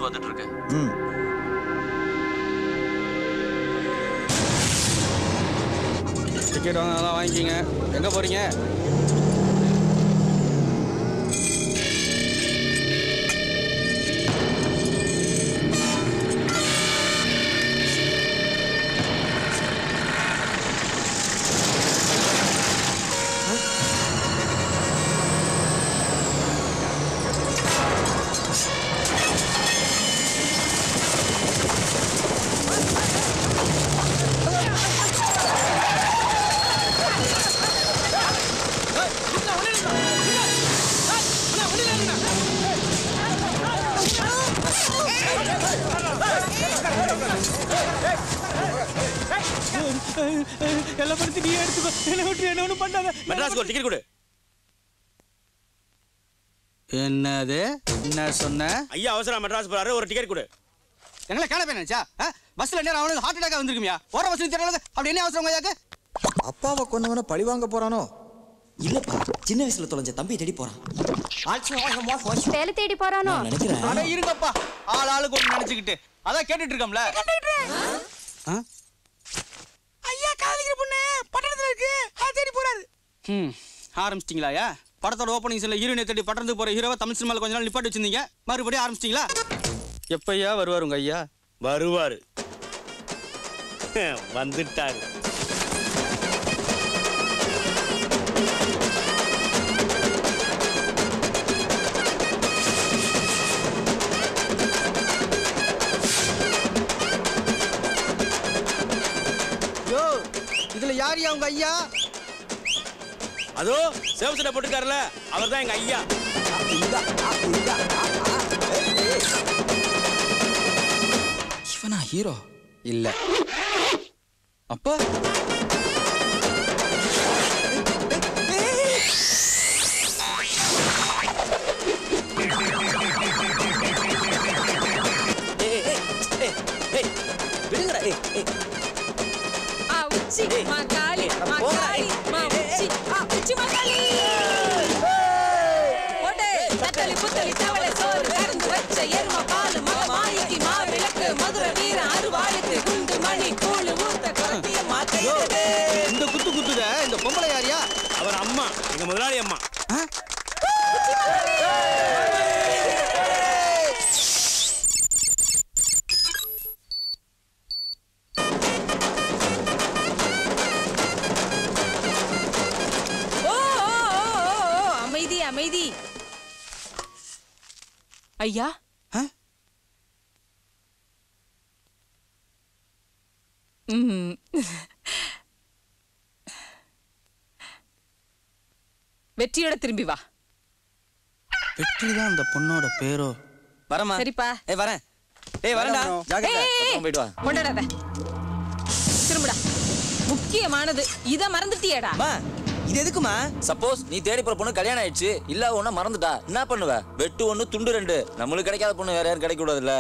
வந்துட்டு இருக்கேன். டிக்கெட் வாங்கினா வாங்கிக்கிங்க. எங்கே போகிறீங்க? எல்லாம் படுத்து நீ எடுத்துக்கோ. என்ன விட்டு என்ன ஒன்றும் பண்ணாத. மெட்ராஸ்க்கு ஒரு டிக்கெட் கொடு. என்னது என்ன சொன்ன? ஐயா அவசரம் மெட்ராஸ் போறாரு, ஒரு டிக்கெட் கொடு. எங்களை காண போயிடுச்சா? பஸ்ல நேரம் அவனுக்கு ஹார்ட் அட்டாக் வந்திருக்குமியா? போற பஸ் தெரியல. அப்படி என்ன அவசரம் ஐயாக்கு? அப்பாவை கொண்டவன பழி வாங்க போறானோ? இல்லப்பா, சின்ன வயசுல தொலைஞ்ச தம்பி தேடி போறான். வேலை தேடி போறானோ நினைக்கிறேன். அட இருங்கப்பா, ஆளுக்கு ஒன்று நினைச்சுக்கிட்டு அதான் கேட்டுட்டு இருக்கோம்ல. ஐயா காதலிக்கிற பொண்ணு பட்டணத்துல இருக்கு, அது தேடி போறாரு. ஆரம்பிச்சிட்டீங்களா? படத்தோட ஓப்பனிங் சீன்ல ஹீரோயினை தேடி பட்டணத்துக்கு போற ஹீரோவை தமிழ் சினிமாவில் கொஞ்ச நாள் நிப்பாட்டி வச்சிருந்தீங்க, மறுபடியும் ஆரம்பிச்சிட்டீங்களா? எப்பையா வருவார் உங்க ஐயா? வருவாரு, வந்துட்டாரு. இதுல யாரியா உங்க ஐயா? அதோ சேவசனை போட்டுக்காருல, அவர் தான் எங்க ஐயா. இவனா ஹீரோ? இல்ல. அப்பா விடுங்கடா. மகாலி மகாலி மச்சி உச்சி மகாலி ஓடே தட்டலி புத்தலி தவளை சோறு கறந்து வச்ச எரும பால் மகமாயிக்கு மாவிளக்கு மதுரை வீர அருவாளுக்கு குண்டு மணி கூழு ஊத்த குறத்திய மாத்தையிடுது. இந்த குத்துத இந்த பொம்பளை யாரியா? அவர் அம்மா, எங்க முதலாளி அம்மா. அமைதி. ஐயா வெற்றியோட திரும்பி வா. வெற்றிதான் அந்த பொண்ணோட பேரோ? வரமா? சரிப்பா. வரேன். வரேன்டா. ஜாக்கிரதை போயிடு வா. கொண்டாடாத. திரும்புடா. முக்கியமானது இத மறந்துட்டியேடா. இது எதுக்குமா? சப்போஸ் நீ தேடி போற பொண்ணு கல்யாணம் ஆயிடுச்சு, இல்ல ஒண்ணு மறந்துட்டா என்ன பண்ணுவ? வெட்டு ஒண்ணு துண்டு ரெண்டு. நம்மளுக்கு கிடைக்காத பொண்ணு வேற யாரும் கிடைக்க கூடாதுல்ல.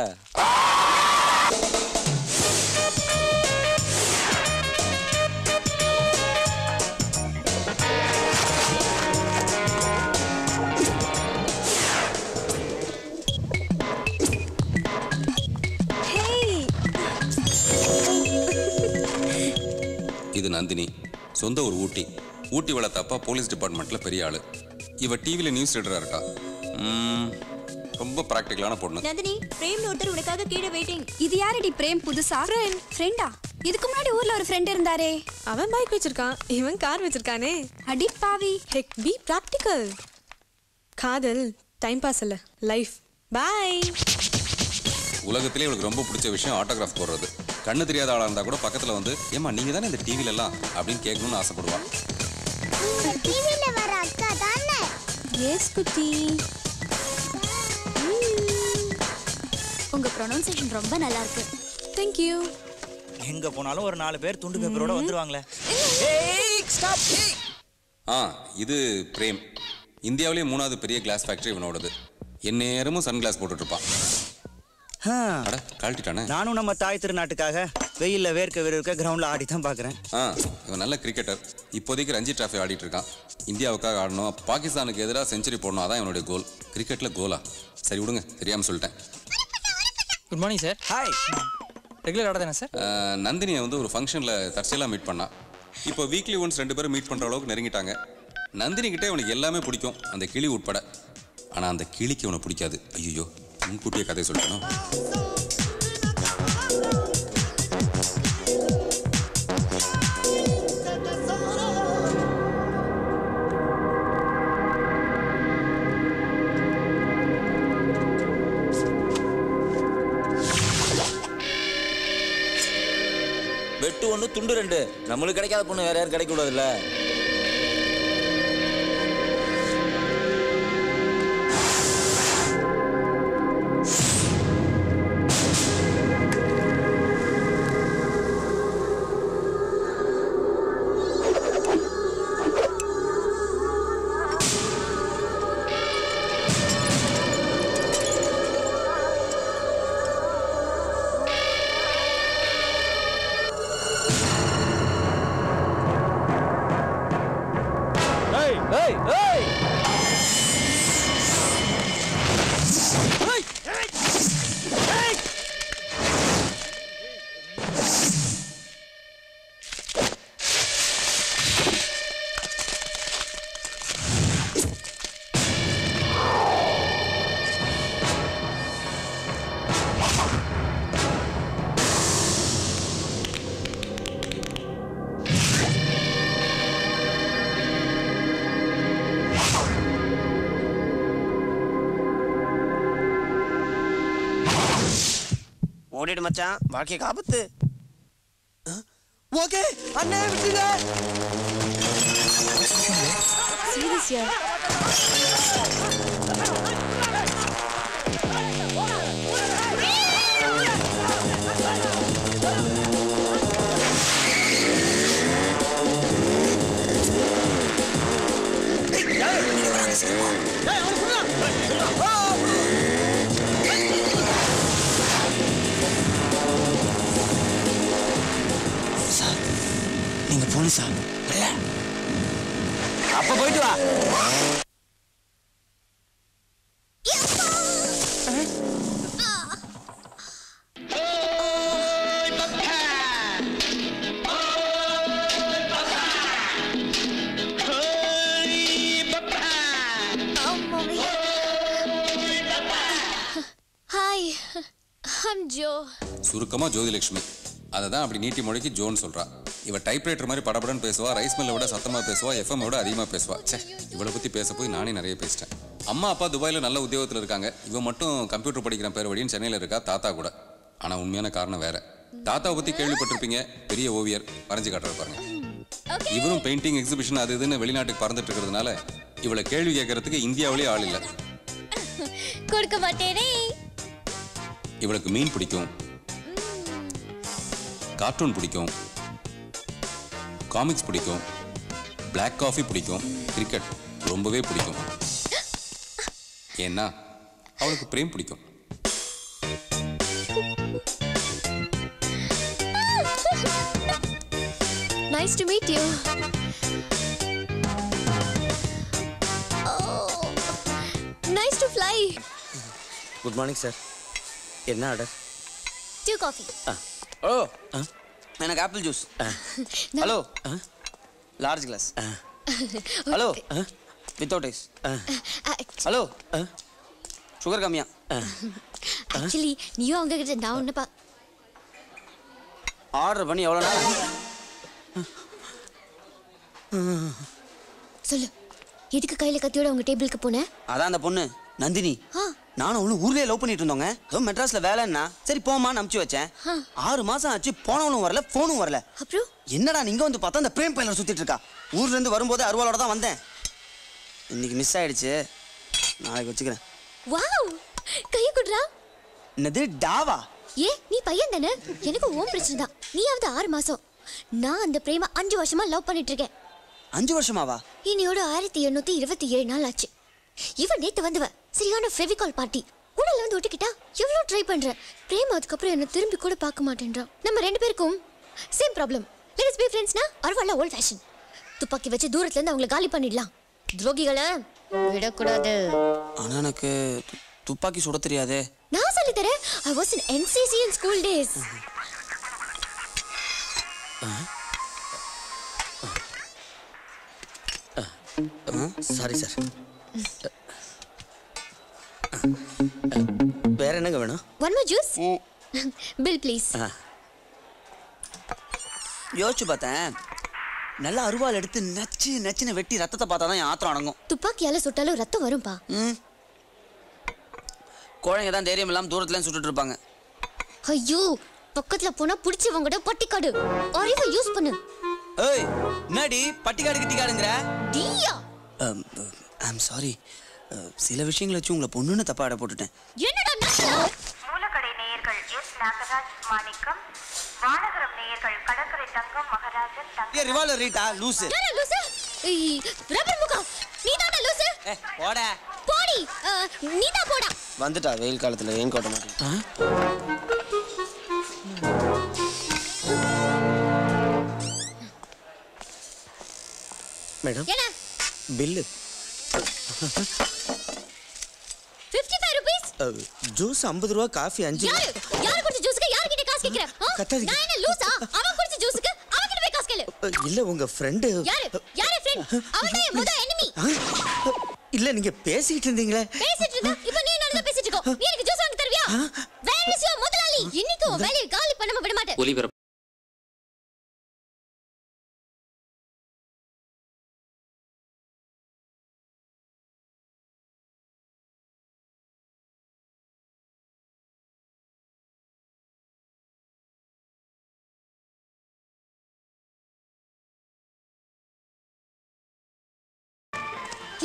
இது நந்தினி, சொந்த ஊர் ஊட்டி. ஊட்டி வளர்த்தப்பா போலீஸ் டிபார்ட்மெண்ட்ல பெரிய ஆளு. இவ டிவில நியூஸ் ரீடரா இருக்கா. ரொம்ப பிராக்டிகலான பொண்ணு. நந்தினி, பிரேம் ஒருத்தர் உனக்காக கீழே வெயிட்டிங். இது யாரடி பிரேம்? புதுசா ஃப்ரெண்டா? இதுக்கு முன்னாடி ஊர்ல ஒரு ஃப்ரெண்ட் இருந்தாரே. அவன் பைக் வச்சிருக்கான், இவன் கார் வச்சிருக்கானே. அடி பாவி. ஹெக் பி பிராக்டிகல். காதல் டைம் பாஸ் இல்ல, லைஃப். பை. உலகத்திலே இவளுக்கு ரொம்ப பிடிச்ச விஷயம் ஆட்டோகிராஃப் போடுறது. கண்ணு தெரியாத ஆளா இருந்தா கூட பக்கத்துல வந்து ஏமா நீங்க தானே இந்த டிவில எல்லாம் அப்படின்னு கேட்கணும்னு ஆசைப்படுவா. டிவில வர அக்கா தானே? எஸ் குட்டி. உங்க ப்ரொனன்சியேஷன் ரொம்ப நல்லா இருக்கு. Thank you. எங்க போனாலும் ஒரு 4 பேர் துண்டு பேப்பரோட வந்துருவாங்களே. இது பிரேம். இந்தியாவிலேயே 3வது பெரிய கிளாஸ் ஃபேக்டரி இவனோடது. எந்நேரமும் சன் கிளாஸ் போட்டுட்டு இருப்பான். கழட்டிட்டானே. நானும் நம்ம தாய் திருநாட்டுக்காக வெயில்ல வேர்க்க வேர்க்க கிரவுண்ட்ல ஆடி தான் பாக்குறேன். இவன் நல்ல கிரிக்கெட்டர். இப்போதைக்கு ரஞ்சி டிராஃபி ஆடிட்டு இருக்கான். இந்தியாவுக்காக ஆடணும், பாகிஸ்தானுக்கு எதிராக செஞ்சுரி போடணும், அதான் இவனுடைய கோல். கிரிக்கெட்ல கோலா? சரி விடுங்க, தெரியாம சொல்லிட்டேன். Good morning sir. Hi. Regular order தானே சார்? நந்தினியை வந்து ஒரு ஃபங்க்ஷனில் தற்செயலாக மீட் பண்ணா. இப்போ வீக்லி ஒன்ஸ் 2 பேரும் மீட் பண்ணுற அளவுக்கு நெருங்கிட்டாங்க. நந்தினி கிட்டே அவனுக்கு எல்லாமே பிடிக்கும், அந்த கிளி உட்பட. ஆனால் அந்த கிளிக்கு அவனை பிடிக்காது. ஐயோ, முன்கூட்டியே கதையை சொல்லிட்டணும். வெட்டு 1 துண்டு 2. நம்மளுக்கு கிடைக்காத பொண்ணு வேற யாரும் கிடைக்க கூடாதுல்ல. ஓடிடு மச்சான், வாழ்க்கைக்கு ஆபத்து. ஓகே அண்ணே விட்டுங்க. சீரியஸ்யா? நீங்க போலீஸா? இல்ல. அப்ப போயிட்டு வா. Hi, I'm Joe. சுருக்கமாக ஜோதிலட்சுமி. அதை தான் அப்படி நீட்டி மொழிக்கு ஜோன்னு சொல்கிறா. இவ டைப்ரைட்டர் மாதிரி படபடன்னு பேசுவா, ரைஸ் மில்லை விட சத்தமாக பேசுவா, எஃப்எம் விட அதிகமாக பேசுவா. சே, இவளை பற்றி பேச போய் நானே நிறைய பேசிட்டேன். அம்மா அப்பா துபாயில் நல்ல உத்தியோகத்தில் இருக்காங்க. இவன் மட்டும் கம்ப்யூட்டர் படிக்கிற பேர் வழின்னு சென்னையில் இருக்கா, தாத்தா கூட. ஆனால் உண்மையான காரணம் வேற. தாத்தாவை பற்றி கேள்விப்பட்டிருப்பீங்க, பெரிய ஓவியர், வரைஞ்சி காட்டுற பாருங்க. இவரும் பெயிண்டிங் எக்ஸிபிஷன் அது இதுன்னு வெளிநாட்டுக்கு பறந்துட்டு இருக்கிறதுனால இவளை கேள்வி கேட்கறதுக்கு இந்தியாவிலேயே ஆள் இல்லை. கொடுக்க மாட்டேனே. இவளுக்கு மீன் பிடிக்கும், கார்ட்டூன் பிடிக்கும், காமிக்ஸ் பிடிக்கும், பிளாக் காஃபி பிடிக்கும், கிரிக்கெட் ரொம்பவே பிடிக்கும். ஏன்னா அவளுக்கு பிரேம் பிடிக்கும். Nice to meet you. Oh, nice to fly. Good morning sir. என்ன ஆர்டர்? 2 coffee. ஓ, எனக்கு apple juice. Hello, large glass. Hello, without ice. Hello, sugar கம்மியா. ஆக்சுவலி நீயும் அவங்க கிட்ட நான் ஒன்றுப்பா. ஆர்டர் பண்ணி எவ்வளோ நாள்? சொல்லு, எதுக்கு கையில் கத்தியோட உங்க டேபிளுக்கு போனேன்? அதான் அந்த பொண்ணு நந்தினி. நானும் அவளும் ஊர்லயே லவ் பண்ணிட்டு இருந்தோங்க. ஏதோ மெட்ராஸ்ல வேலைன்னா சரி போமான்னு அனுப்பிச்சு வச்சேன். 6 மாசம் ஆச்சு, போனவனும் வரல, போனும் வரல. அப்புறம் என்னடா நீங்க வந்து பார்த்தா அந்த பிரேம் பையலர் சுத்திட்டு இருக்கா. ஊர்ல இருந்து வரும்போது அருவாளோட தான் வந்தேன். இன்னைக்கு மிஸ் ஆயிடுச்சு, நாளைக்கு வச்சுக்கிறேன். வாவ், கையை குடுறா. என்னது டாவா? ஏ, நீ பையன் தானே, எனக்கு ஓம் பிரச்சனை தான். நீயாவது 6 மாசம், நான் அந்த பிரேம 5 வருஷமா லவ் பண்ணிட்டு இருக்கேன். 5 வருஷமாவா? இன்னையோட 1827 நாள் ஆச்சு. இவன் நேத்து வந்தவ சரியான ஃபெவிகால் பார்ட்டி உடல வந்து ஒட்டிக்கிட்டா. எவ்வளோ ட்ரை பண்றேன், பிரேம் அதுக்கப்புறம் என்ன திரும்பி கூட பார்க்க மாட்டேன்றான். நம்ம 2 பேருக்கும் சேம் ப்ராப்ளம். லெட்ஸ் பி ஃப்ரெண்ட்ஸ்னா அருவால ஓல்ட் ஃபேஷன். துப்பாக்கி வச்சு தூரத்துல இருந்து அவங்களை காலி பண்ணிடலாம். துரோகிகளை விடக்கூடாது. ஆனா எனக்கு துப்பாக்கி சுட தெரியாதே. நான் சொல்லி தர I was in NCC in school days. Sorry sir. வேற என்னங்க வேணும்? One more juice? Bill please. யோசிச்சு பார்த்தேன், நல்லா அருவாள் எடுத்து நச்சுன்னு வெட்டி ரத்தத்தை பார்த்தா தான் என் ஆத்திரம் அடங்கும். துப்பாக்கியால சுட்டாலும் ரத்தம் வரும்பா. குழந்தைங்க தான் தைரியம் இல்லாமல் தூரத்துலேயும் சுட்டுட்டு இருப்பாங்க. ஐயோ, பக்கத்துல போனா பிடிச்சவங்க பட்டிக்காடு அறிவை யூஸ் பண்ணு. ஏய், என்னடி பட்டிக்காடு கிட்டிக்காடுங்கிற? டியா. ஐம் சாரி, சில விஷயங்களை வச்சு உங்களை பொண்ணுன்னு தப்பா அட போட்டுட்டேன். என்னடா நாசா? மூலக்கடை நேயர்கள் எஸ் நாகராஜ் மாணிக்கம், வானகரம் நேயர்கள் கடற்கரை தங்கம் மகாராஜன் தங்கம். ஏ ரிவால்வர் ரீட்டா லூசு. யாரா லூசு? ரப்பர் முகா, நீதானா லூசு? போடா. போடி, நீதா போடா. வந்துட்டா வெயில் காலத்துல ஏன் கோட்ட மாட்டேன். மேடம். என்ன? பில்லு. 55 rupees. ஜூஸ் 50 ரூபாய், காஃபி 5. யாரு குடிச்ச ஜூஸ்க்கு யார் கிட்ட காசு கேக்குற? நான் என்ன லூசா? அவன் குடிச்ச ஜூஸ்க்கு அவன் கிட்ட போய் காசு கேளு. இல்ல உங்க ஃப்ரெண்ட். யாரு ஃப்ரெண்ட்? அவன் தான் முதல் எனிமி. இல்ல நீங்க பேசிட்டு இருந்தீங்களே. பேசிட்டு இருந்தா இப்போ நீ என்னோட பேசிட்டு இருக்கோ. நீ எனக்கு ஜூஸ் வாங்கி தருவியா? வேர் இஸ் யுவர் முதலாளி? இன்னைக்கு வேலையை காலி பண்ணாம விட மாட்டேன். ஒலிபரப்பு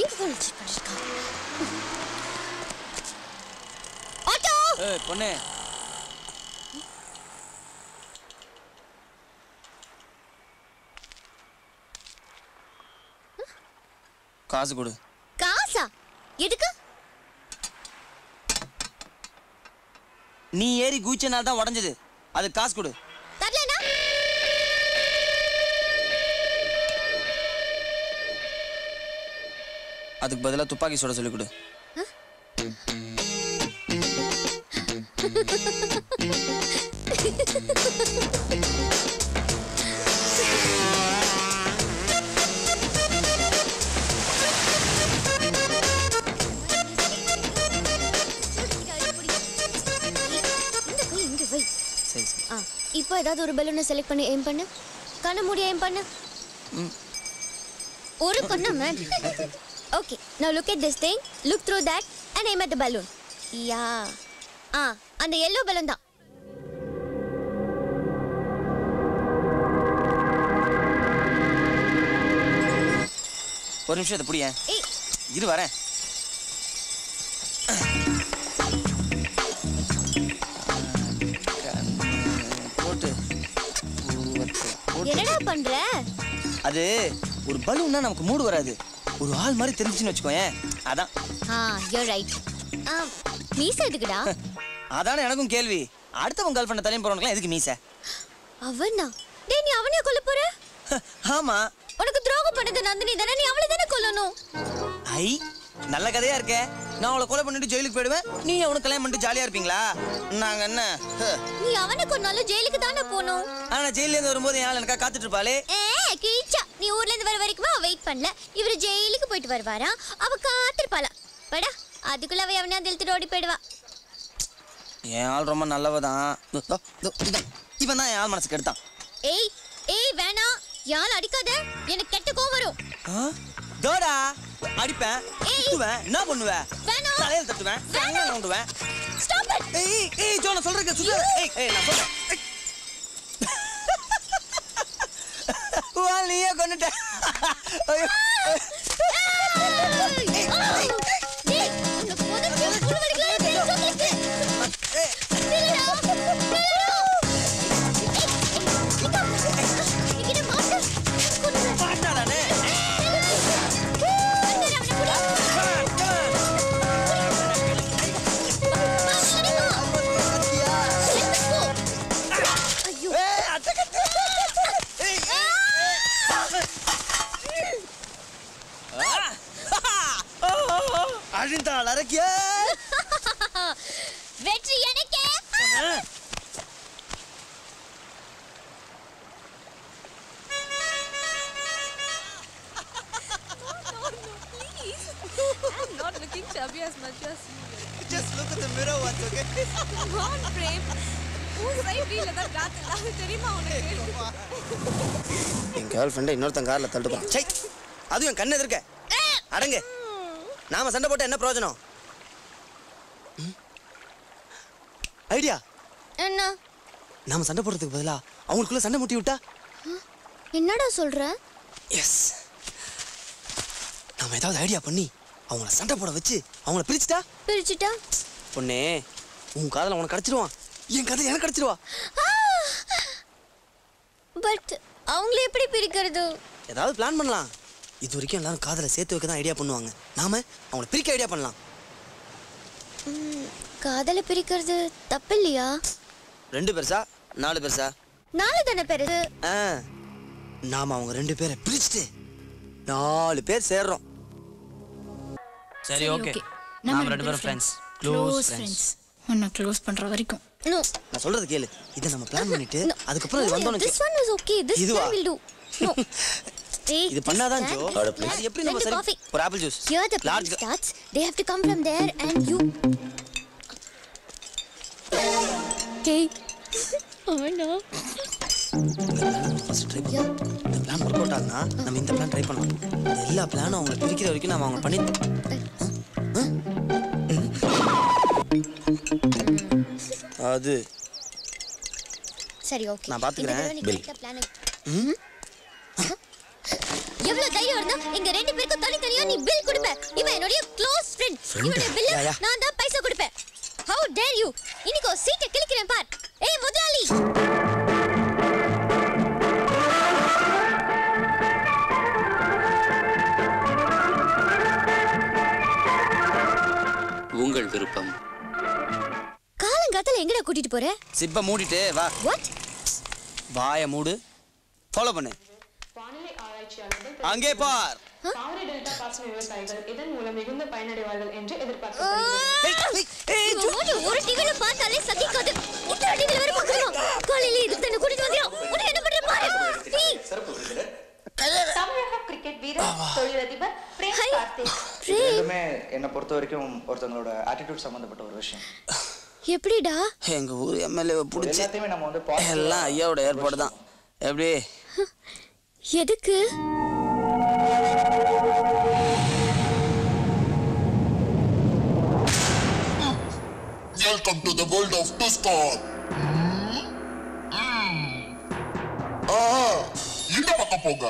இங்க வந்து பண்ணிருக்கா. ஆட்டோ. ஏய் பொண்ணே. காசு கொடு. காசா? எதுக்கு? நீ ஏறி குதிச்சனால தான் உடைஞ்சது. அது காசு கொடு. தரலனா? அதுக்கு பதிலா துப்பாக்கி சுட சொல்லி கொடு. இப்போ ஏதாவது ஒரு பலூனை செலக்ட் பண்ணி எய்ம் பண்ணு. கண்ண மூடி எய்ம் பண்ணு. ஒரு கண்ணு man. Okay, now look at this thing. Look through that and aim at the balloon. Yeah. அந்த yellow balloon தான். ஒரு நிமிஷம் இதை புடியேன். இரு வரேன். போட்டு என்னடா பண்ற? அது ஒரு பலூன்னா நமக்கு மூடு வராது. ஒரு ஆள் மாதிரி தெரிஞ்சுன்னு வச்சுக்கோயேன். அதான். you're right. மீசை எதுக்குடா? அதானே எனக்கும் கேள்வி. அடுத்தவன் கேர்ள் ஃப்ரெண்ட் தலையும் போறவனுக்குலாம் எதுக்கு மீசை? அவனா? டேய் நீ அவனையே கொல்ல போற? ஆமா. உனக்கு துரோகம் பண்ணது நந்தினி தானே, நீ அவளை தானே கொல்லணும். ஐ நல்ல கதையா இருக்கே. நான் அவளை கொலை பண்ணிட்டு ஜெயிலுக்கு போயிடுவேன், நீ அவனுக்கு கல்யாணம் பண்ணிட்டு ஜாலியா இருப்பீங்களா? நாங்க என்ன? நீ அவனை கொன்னாலும் ஜெயிலுக்கு தானே போகணும். ஆனா ஜெயில இருந்து வரும்போது என் எனக்கா காத்துட்டு இருப்பாளே. கீச்சா, நீ ஊர்ல இருந்து வர வரைக்கும் அவ வெயிட் பண்ணல. இவரு ஜெயிலுக்கு போயிட்டு வருவாரா, அவ காத்திருப்பாளா. படா, அதுக்குள்ள அவ அவனா தெளித்து ஓடி போயிடுவா. என் ஆள் ரொம்ப நல்லவதான். இவன் தான் என் ஆள் மனசுக்கு எடுத்தான். ஏய் வேணாம், யாழ் அடிக்காத, எனக்கு கெட்ட கோவம் வரும். தோடா அடிப்பேன், குத்துவேன், என்ன பண்ணுவேன்? வேணாம், தலையில தட்டுவேன், வேணாம் நோண்டுவேன். Stop it. ஏய் ஜோனா சொல்றேன் சுத்து. ஏய் நான் சொல்றேன். நீயே கொன்னுட்ட. ஐயோ வெற்றி எனக்கே. I'm not looking chubby as much as you. Just look at the mirror once, okay? Come on, Prem. Who's right wheel of that car? தெரியுமா உனக்கு? என் கேர்ள் ஃப்ரெண்டை இன்னொருத்தன் கார்ல தள்ளிட்டு போறான். சை, அதுவும் என் கண்ணு எதிர்க்க. அடங்க. நாம சண்டை போட்ட என்ன பிரயோஜனம்? ஐடியா என்ன? நாம சண்டை போடுறதுக்கு பதிலா அவங்களுக்குள்ள சண்டை முட்டி விட்டா? என்னடா சொல்ற? எஸ். நாம ஏதாவது ஐடியா பண்ணி அவங்கள சண்டை போட வச்சு அவங்கள பிரிச்சுட்டா பொண்ணே உன் காதல உனக்கு கிடைச்சிடுவான், என் காதல எனக்கு கிடைச்சிடுவா. பட் அவங்கள எப்படி பிரிக்கிறது? ஏதாவது பிளான் பண்ணலாம். இது வரைக்கும் எல்லாரும் காதலை சேர்த்து வைக்க தான் ஐடியா பண்ணுவாங்க. நாம அவங்கள பிரிக்க ஐடியா பண்ணலாம். காதலை பிரிக்கிறது தப்பு இல்லையா? 2 பெருசா 4 பெருசா? 4 தானே பெருசு. நாம அவங்க 2 பேரை பிரிச்சுட்டு 4 பேர் சேர்றோம். சரி ஓகே. நாம 2 பேரும் ஃப்ரெண்ட்ஸ், க்ளோஸ் ஃப்ரெண்ட்ஸ். உன்னை க்ளோஸ் பண்ற வரைக்கும். நோ. நான் சொல்றது கேளு. இத நம்ம பிளான் பண்ணிட்டு அதுக்கு அப்புறம் இது வந்தோனே This one is okay. This one will do. No. இது பண்ணாதான் ஜோ. அது எப்படி நம்ம சரி ஒரு apple juice. Here the plan starts. They have to come from there and you. Hey. Oh no. First try பண்ணலாம். இந்த பிளான் வொர்க் அவுட் ஆகுனா நம்ம இந்த பிளான் ட்ரை பண்ணலாம். எல்லா பிளானும் அவங்க பிரிக்கிற வரைக்கும் நாம அவங்க பண்ணி அது சரி ஓகே. நான் பாத்துக்கறேன். பில். எவ்வளவு தைரியம் இருந்தா எங்க 2 பேருக்கும் தனித்தனியா நீ பில் கொடுப்ப? இவன் என்னோட க்ளோஸ் ஃப்ரெண்ட். இவனோட பில் நான் தான் பைசா கொடுப்பேன். How dare you? இன்னைக்கு சீட்டை கிழிக்கிறேன் பார். ஏய் முதலாளி. உங்கள் விருப்பம். காலங்காத்தால எங்கடா கூட்டிட்டு போற? சிப்ப மூடிட்டு வா. What? வாயை மூடு. ஃபாலோ பண்ணு. வானிலை ஆராய்ச்சியாளர்கள் அங்கே பார். காவிரி டெல்டா பாசன விவசாயிகள் இதன் மூலம் மிகுந்த பயனடைவார்கள் என்று எதிர்பார்க்கப்படுகிறது. ஒரு டிவில பார்த்தாலே சகிக்காது. இந்த டிவில வர பார்க்கணும். காலையில இது தன்னை கூட்டிட்டு வந்தியா? உனக்கு என்ன பண்ற பாரு. தமிழக கிரிக்கெட் வீரர் தொழிலதிபர் பிரேம் கார்த்திக். இதுமே என்ன பொறுத்த வரைக்கும் ஒருத்தங்களோட ஆட்டிட்யூட் சம்பந்தப்பட்ட ஒரு விஷயம். எப்படிடா? எங்க ஊர் எம்எல்ஏவை பிடிச்சி எல்லாத்தையுமே நம்ம வந்து எல்லாம் ஐயாவோட ஏற்பாடு தான். எப்படி? எதுக்கு? Welcome to the world of Tuscan. இந்த பக்கம் போங்க.